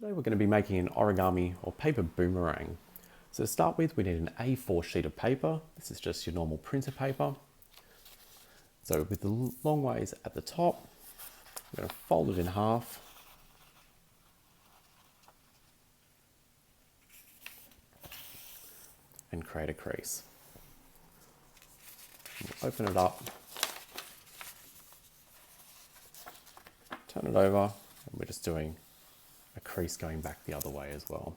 Today we're going to be making an origami or paper boomerang. So to start with, we need an A4 sheet of paper. This is just your normal printer paper. So with the long ways at the top, we're going to fold it in half. And create a crease. We'll open it up, turn it over, and we're just doing a crease going back the other way as well.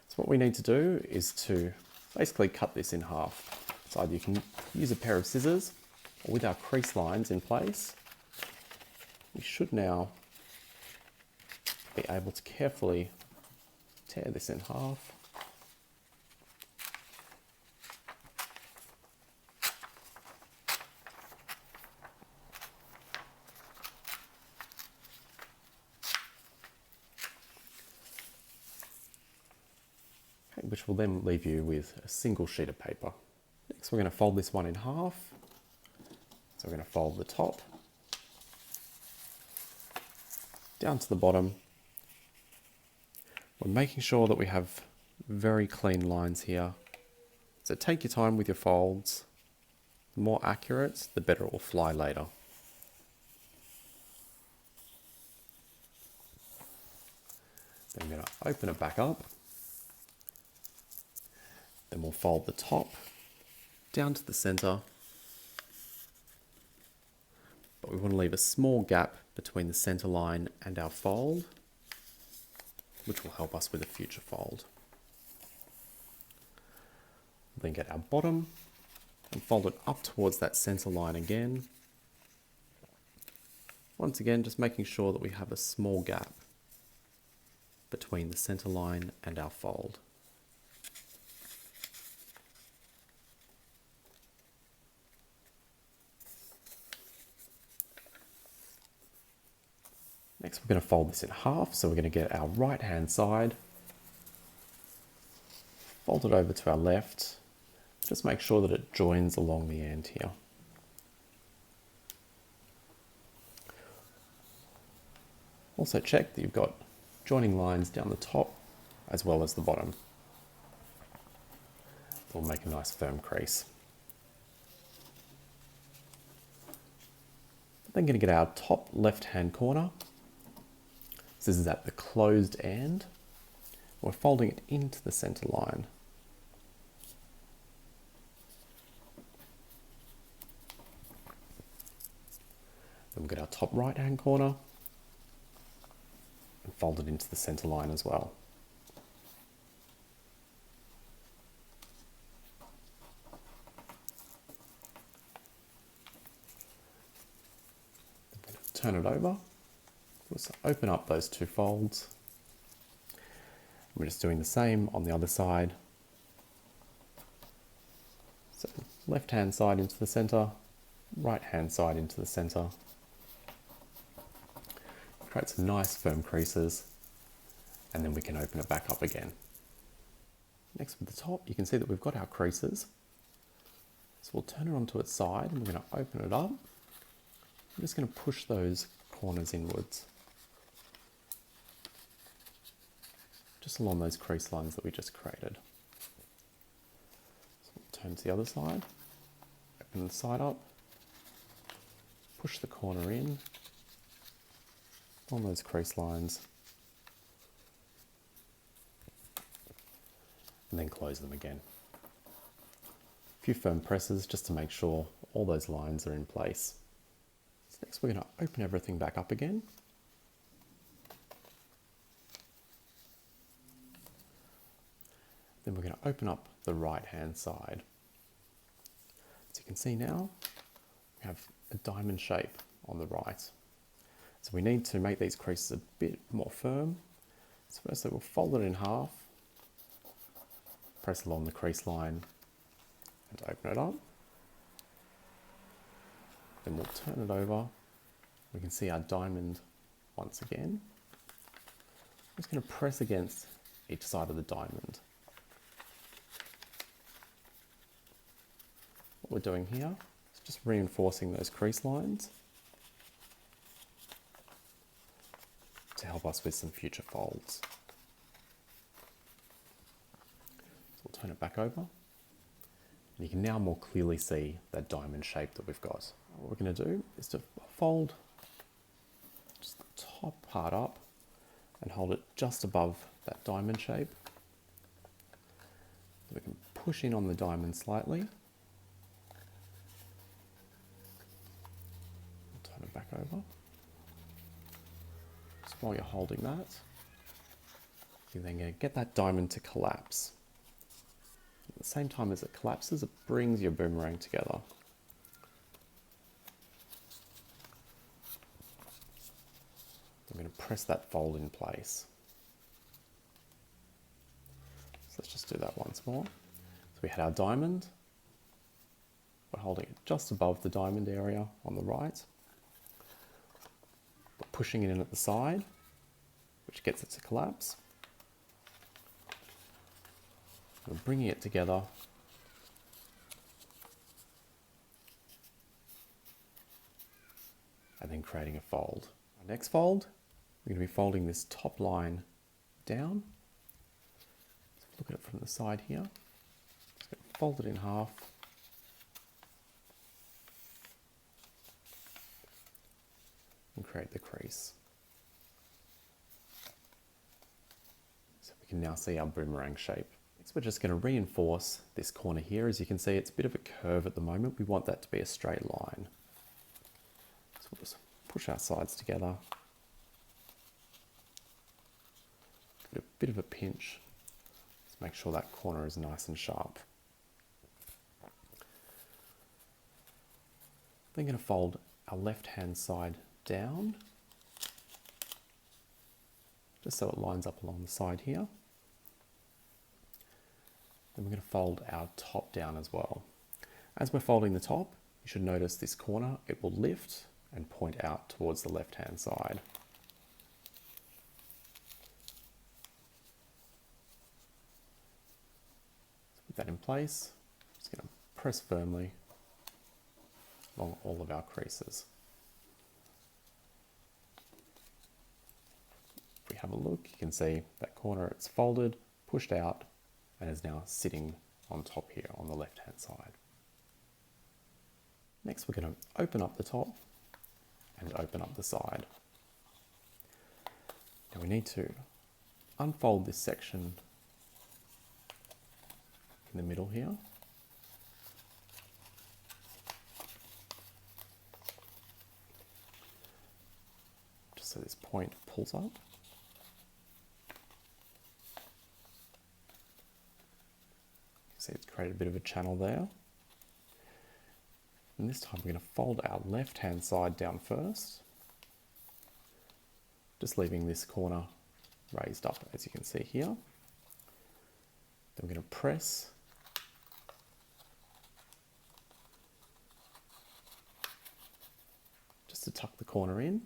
So what we need to do is to basically cut this in half. So either you can use a pair of scissors, or with our crease lines in place, we should now be able to carefully tear this in half. Which will then leave you with a single sheet of paper. Next, we're going to fold this one in half. So we're going to fold the top down to the bottom. We're making sure that we have very clean lines here. So take your time with your folds. The more accurate, the better it will fly later. Then I'm going to open it back up. Then we'll fold the top down to the center, but we want to leave a small gap between the center line and our fold, which will help us with a future fold. Then get our bottom and fold it up towards that center line again. Once again, just making sure that we have a small gap between the center line and our fold. Next, we're going to fold this in half. So we're going to get our right hand side, fold it over to our left. Just make sure that it joins along the end here. Also check that you've got joining lines down the top as well as the bottom. It'll make a nice firm crease. Then going to get our top left hand corner. This is at the closed end. We're folding it into the center line. Then we'll get our top right hand corner and fold it into the center line as well. I'm going to turn it over. Let's open up those two folds. We're just doing the same on the other side. So left hand side into the center, right hand side into the center. Create some nice firm creases, and then we can open it back up again. Next with the top, you can see that we've got our creases. So we'll turn it onto its side and we're going to open it up. I'm just going to push those corners inwards, just along those crease lines that we just created. So we'll turn to the other side, open the side up, push the corner in, on those crease lines, and then close them again. A few firm presses just to make sure all those lines are in place. So next we're going to open everything back up again. Then we're going to open up the right hand side. So you can see now we have a diamond shape on the right. So we need to make these creases a bit more firm. So firstly we'll fold it in half, press along the crease line and open it up. Then we'll turn it over. We can see our diamond once again. I'm just going to press against each side of the diamond. What we're doing here is just reinforcing those crease lines to help us with some future folds. turn it back over. And you can now more clearly see that diamond shape that we've got. What we're going to do is to fold just the top part up and hold it just above that diamond shape. We can push in on the diamond slightly. Turn it back over. Just while you're holding that, you're then going to get that diamond to collapse. At the same time as it collapses, it brings your boomerang together. I'm going to press that fold in place. So let's just do that once more. So we had our diamond. We're holding it just above the diamond area on the right. We're pushing it in at the side, which gets it to collapse. We're bringing it together. And then creating a fold. Our next fold, we're going to be folding this top line down. Let's look at it from the side here. Just going to fold it in half. And create the crease. So we can now see our boomerang shape. Next, we're just going to reinforce this corner here. As you can see, it's a bit of a curve at the moment. We want that to be a straight line. So we'll just push our sides together. Give it a bit of a pinch. Just make sure that corner is nice and sharp. Then going to fold our left-hand side down, just so it lines up along the side here. Then we're going to fold our top down as well. As we're folding the top, you should notice this corner, it will lift and point out towards the left-hand side. So put that in place. Just going to press firmly along all of our creases. If we have a look, you can see that corner, it's folded, pushed out, and is now sitting on top here on the left-hand side. Next, we're going to open up the top and open up the side. Now we need to unfold this section in the middle here. Just so this point pulls up. See, it's created a bit of a channel there. And this time we're going to fold our left-hand side down first, just leaving this corner raised up, as you can see here. Then we're going to press just to tuck the corner in.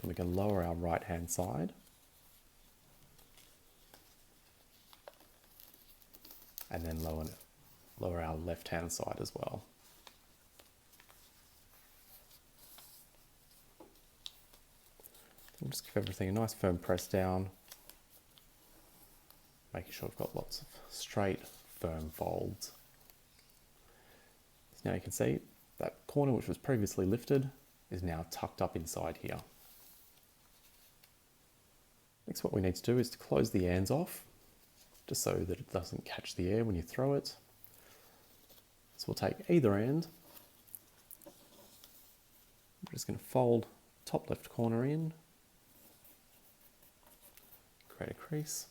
Then we can lower our right-hand side. And then lower our left-hand side as well. We'll just give everything a nice firm press down, making sure we've got lots of straight, firm folds. So now you can see that corner which was previously lifted is now tucked up inside here. Next, what we need to do is to close the ends off, just so that it doesn't catch the air when you throw it. So we'll take either end. I'm just going to fold top left corner in, create a crease.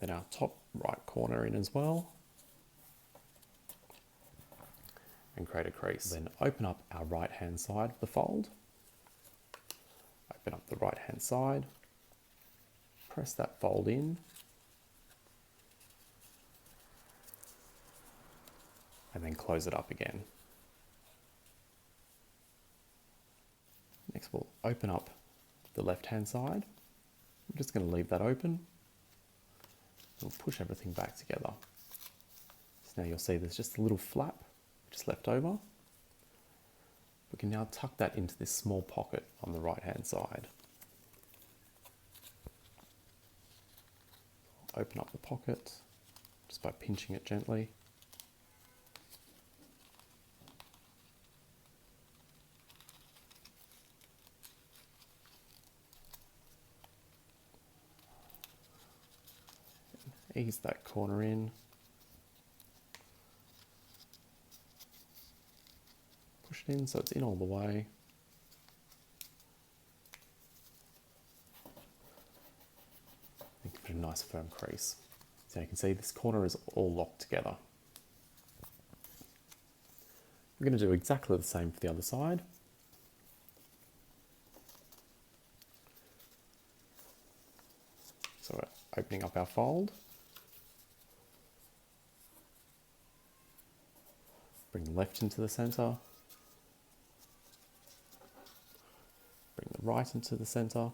Then our top right corner in as well, and create a crease. Then open up our right hand side of the fold. Open up the right hand side. Press that fold in, and then close it up again. Next, we'll open up the left-hand side. I'm just going to leave that open. We'll push everything back together. So now you'll see there's just a little flap which is left over. We can now tuck that into this small pocket on the right-hand side. open up the pocket just by pinching it gently. Ease that corner in. Push it in so it's in all the way. And give it a nice firm crease. So you can see this corner is all locked together. We're going to do exactly the same for the other side. So we're opening up our fold. Bring the left into the center. Bring the right into the center.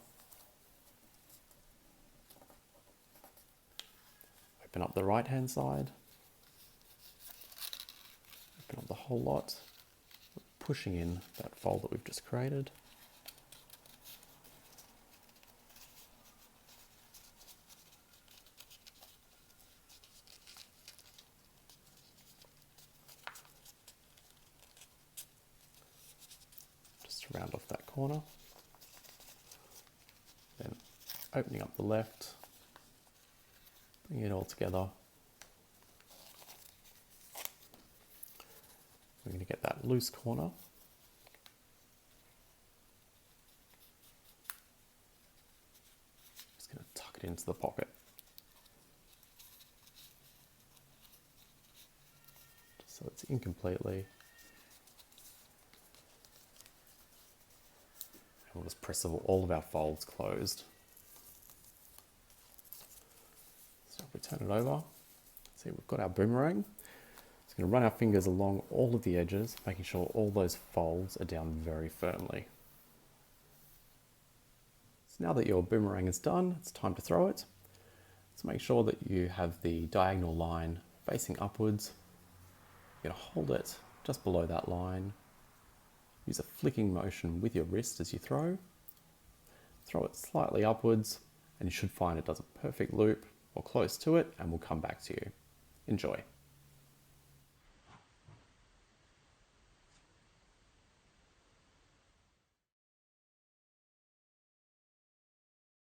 Open up the right hand side. Open up the whole lot. Pushing in that fold that we've just created. Just to round off that corner. Then opening up the left. Bring it all together. We're going to get that loose corner. Just going to tuck it into the pocket. Just so it's in completely. And we'll just press all of our folds closed. So if we turn it over, see we've got our boomerang. Just going to run our fingers along all of the edges, making sure all those folds are down very firmly. So now that your boomerang is done, it's time to throw it. So make sure that you have the diagonal line facing upwards. You're going to hold it just below that line. Use a flicking motion with your wrist as you throw. Throw it slightly upwards and you should find it does a perfect loop or close to it, and we'll come back to you. Enjoy.